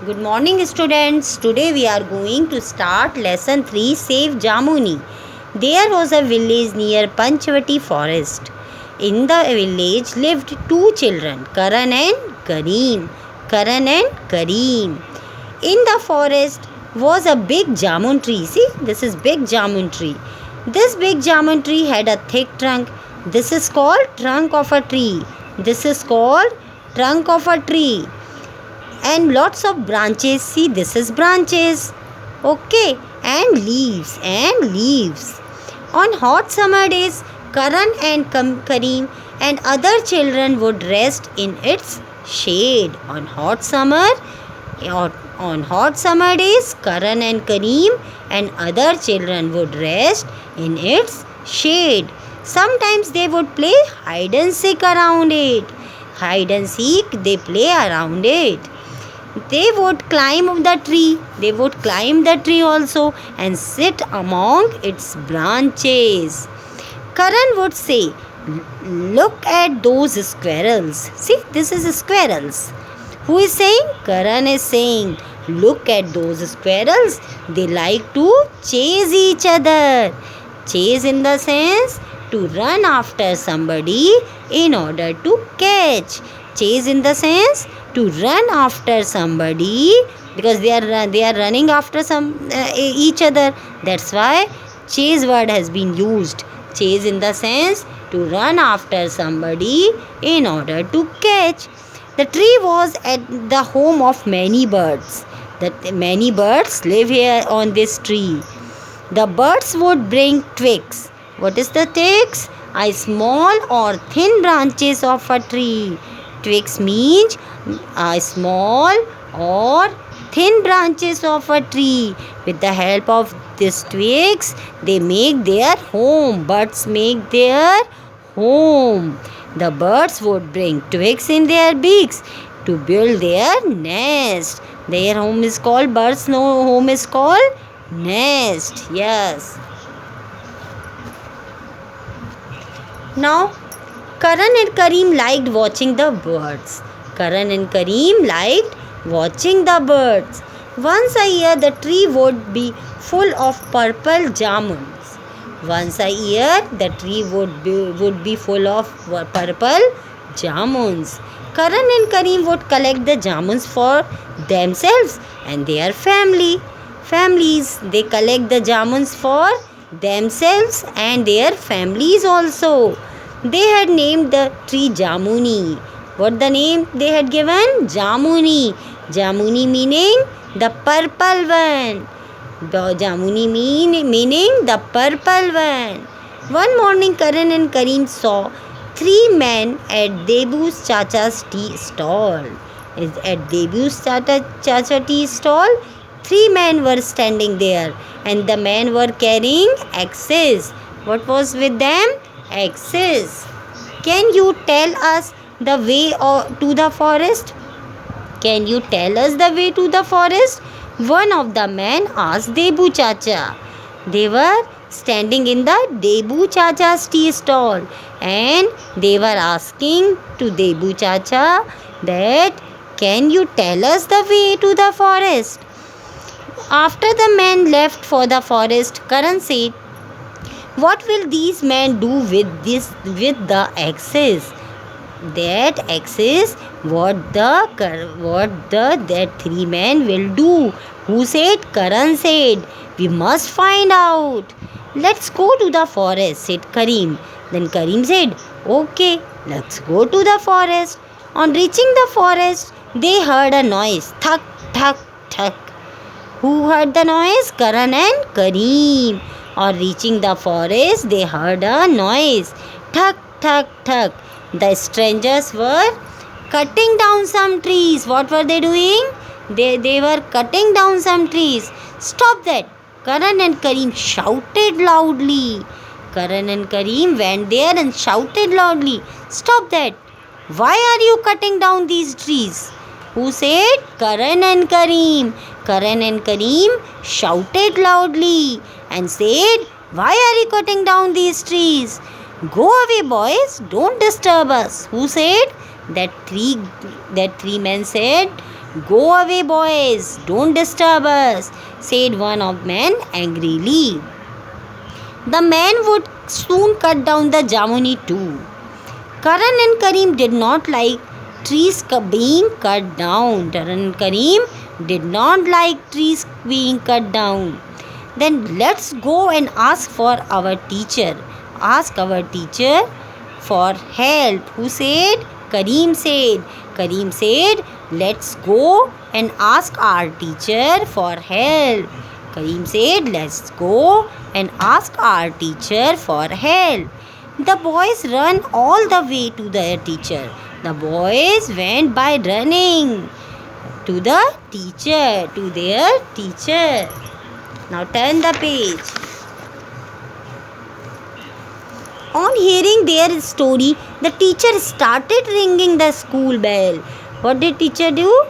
Good morning, students. Today we are going to start lesson 3, Save Jamuni. There was a village near Panchavati forest. In the village lived two children, Karan and Kareem. Karan and Kareem. In the forest was a big jamun tree. See, this is big jamun tree. This big jamun tree had a thick trunk. This is called trunk of a tree. This is called trunk of a tree. And lots of branches. See, this is branches. Okay, and leaves. On hot summer days, Karan and Kareem and other children would rest in its shade. On hot summer days, Karan and Kareem and other children would rest in its shade. Sometimes they would play hide and seek around it. Hide and seek, they play around it. They would climb the tree. They would climb the tree also and sit among its branches. Karan would say, "Look at those squirrels." See, this is squirrels. Who is saying? Karan is saying, "Look at those squirrels. They like to chase each other." Chase in the sense to run after somebody in order to catch. Chase in the sense to run after somebody because they are running after each other. That's why chase word has been used. Chase in the sense to run after somebody in order to catch. The tree was at the home of many birds. Many birds live here on this tree. The birds would bring twigs. What is the twigs? A small or thin branches of a tree. Twigs means small or thin branches of a tree. With the help of these twigs, they make their home. Birds make their home. The birds would bring twigs in their beaks to build their nest. Their home is called, birds' home is called nest. Yes. Now, Karan and Kareem liked watching the birds. Karan and Kareem liked watching the birds. Once a year, the tree would be full of purple jamuns. Once a year, the tree would be full of purple jamuns. Karan and Kareem would collect the jamuns for themselves and their families. They collect the jamuns for themselves and their families also. They had named the tree Jamuni. What the name they had given? Jamuni. Jamuni meaning the purple one. The Jamuni meaning the purple one. One morning, Karan and Kareem saw three men at Debu's Chacha's tea stall. At Debu's Chacha tea stall, three men were standing there, and the men were carrying axes. What was with them? Axes. Can you tell us the way to the forest? Can you tell us the way to the forest? One of the men asked Debu Chacha. They were standing in the Debu Chacha's tea stall and they were asking to Debu Chacha that, can you tell us the way to the forest? After the men left for the forest, Karan said, what will these men do with the axes? That axes, that three men will do. Who said? Karan said. We must find out. Let's go to the forest, said Kareem. Then Kareem said, okay, let's go to the forest. On reaching the forest, they heard a noise. Thuk, thuk, thuk. Who heard the noise? Karan and Kareem. On reaching the forest, they heard a noise. Thuk, thuk, thuk. The strangers were cutting down some trees. What were they doing? They were cutting down some trees. Stop that. Karan and Kareem shouted loudly. Karan and Kareem went there and shouted loudly. Stop that. Why are you cutting down these trees? Who said? Karan and Kareem. Karan and Kareem shouted loudly and said, why are you cutting down these trees? Go away, boys. Don't disturb us. Who said? That three men said Go away, boys, don't disturb us, said one of men angrily. The man would soon cut down the jamuni too. Karan and Karim did not like trees being cut down. Karan and Karim did not like trees being cut down. Then let's go and ask for our teacher. Ask our teacher for help. Who said? Karim said. Karim said, let's go and ask our teacher for help. Karim said, let's go and ask our teacher for help. The boys ran all the way to their teacher. The boys went by running to the teacher, to their teacher. Now turn the page. On hearing their story, the teacher started ringing the school bell. What did teacher do?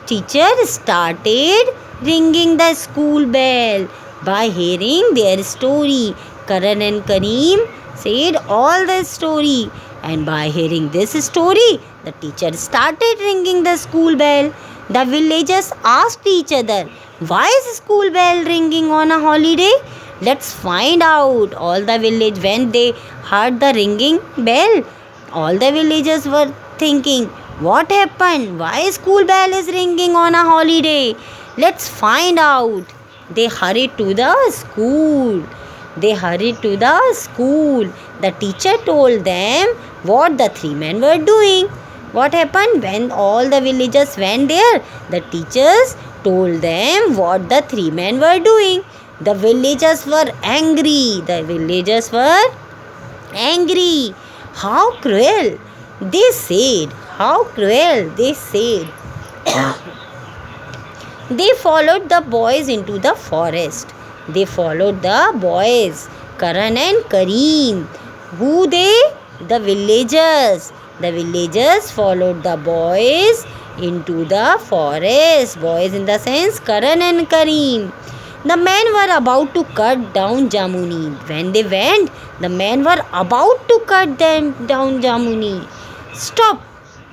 Teacher started ringing the school bell. By hearing their story, Karan and Karim said all the story, and by hearing this story, the teacher started ringing the school bell. The villagers asked each other, why is school bell ringing on a holiday? Let's find out. All the village, when they heard the ringing bell, all the villagers were thinking, what happened? Why school bell is ringing on a holiday? Let's find out. They hurried to the school. They hurried to the school. The teacher told them what the three men were doing. What happened when all the villagers went there? The teachers told them what the three men were doing. The villagers were angry. The villagers were angry. How cruel, they said. How cruel, they said. They followed the boys into the forest. They followed the boys, Karan and Karim. Who they? The villagers. The villagers followed the boys into the forest. Boys in the sense Karan and Karim. The men were about to cut down jamuni. When they went, the men were about to cut them down jamuni. Stop!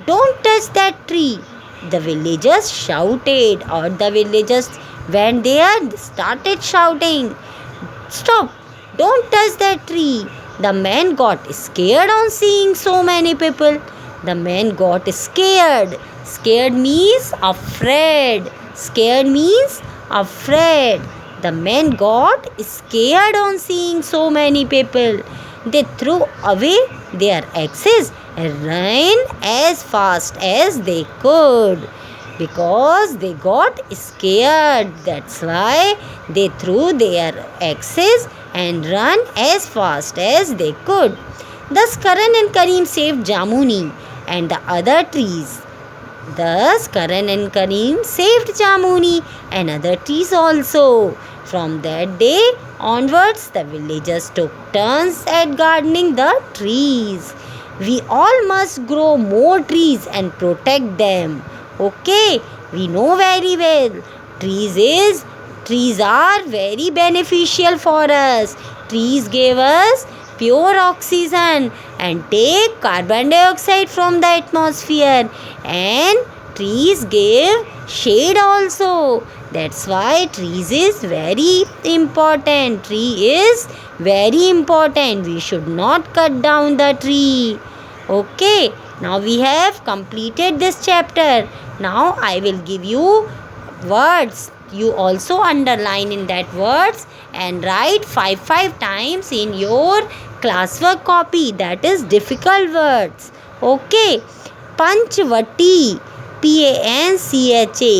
Don't touch that tree. The villagers shouted, or the villagers went there, started shouting, stop, don't touch that tree. The man got scared on seeing so many people. The man got scared. Scared means afraid. Scared means afraid. The men got scared on seeing so many people. They threw away their axes and ran as fast as they could, because they got scared. That's why they threw their axes and ran as fast as they could. Thus Karan and Karim saved jamuni and the other trees. Thus Karan and Karim saved jamuni and other trees also. From that day onwards, the villagers took turns at gardening the trees. We all must grow more trees and protect them. Okay, we know very well. Trees are very beneficial for us. Trees gave us pure oxygen and take carbon dioxide from the atmosphere, and trees give shade also. That's why trees is very important. Tree is very important. We should not cut down the tree. Okay, now we have completed this chapter. Now I will give you words. You also underline in that words and write 5 times in your classwork copy. That is difficult words. Okay, Panchvati, Pancha,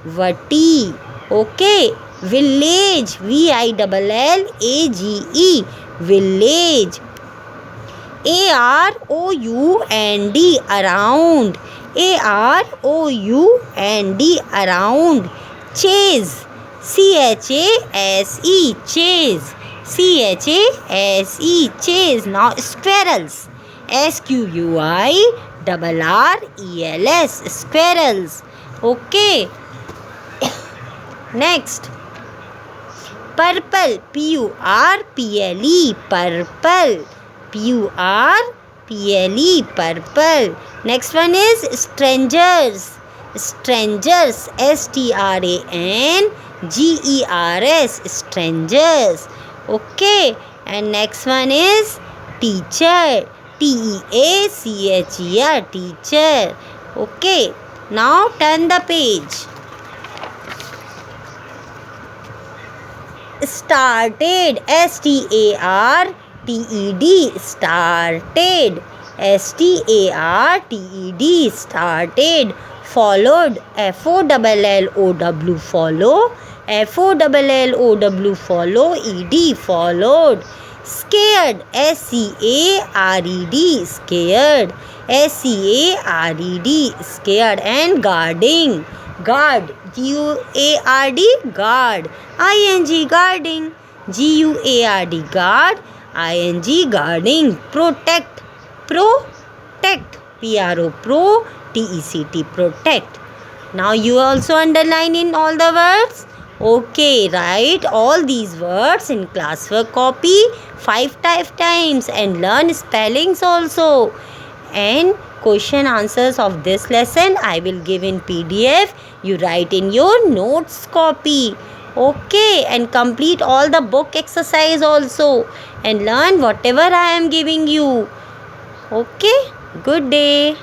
Panchvati. Okay, village, Village, village. Around, around. Around, around. Chase, chase. Chase, chase. Now squirrels, Squirrels, squirrels. Okay. Next, purple, Purple, purple. Purple, purple. Next one is strangers, Strangers, strangers, strangers. Okay, and next one is teacher, teacher, teacher. Okay, now turn the page. Started, started, started, started, started. Followed, followed, follow, followed, follow, followed. Scared, scared, scared, scared, scared. And guarding, guard, guard, guard, guarding, guard, guard, guarding. Protect, protect, pro, tect, protect. Now you also underline in all the words. Okay, write all these words in classwork copy 5 times and learn spellings also. And question answers of this lesson I will give in PDF. You write in your notes copy. Okay, and complete all the book exercise also and learn whatever I am giving you. Okay, good day.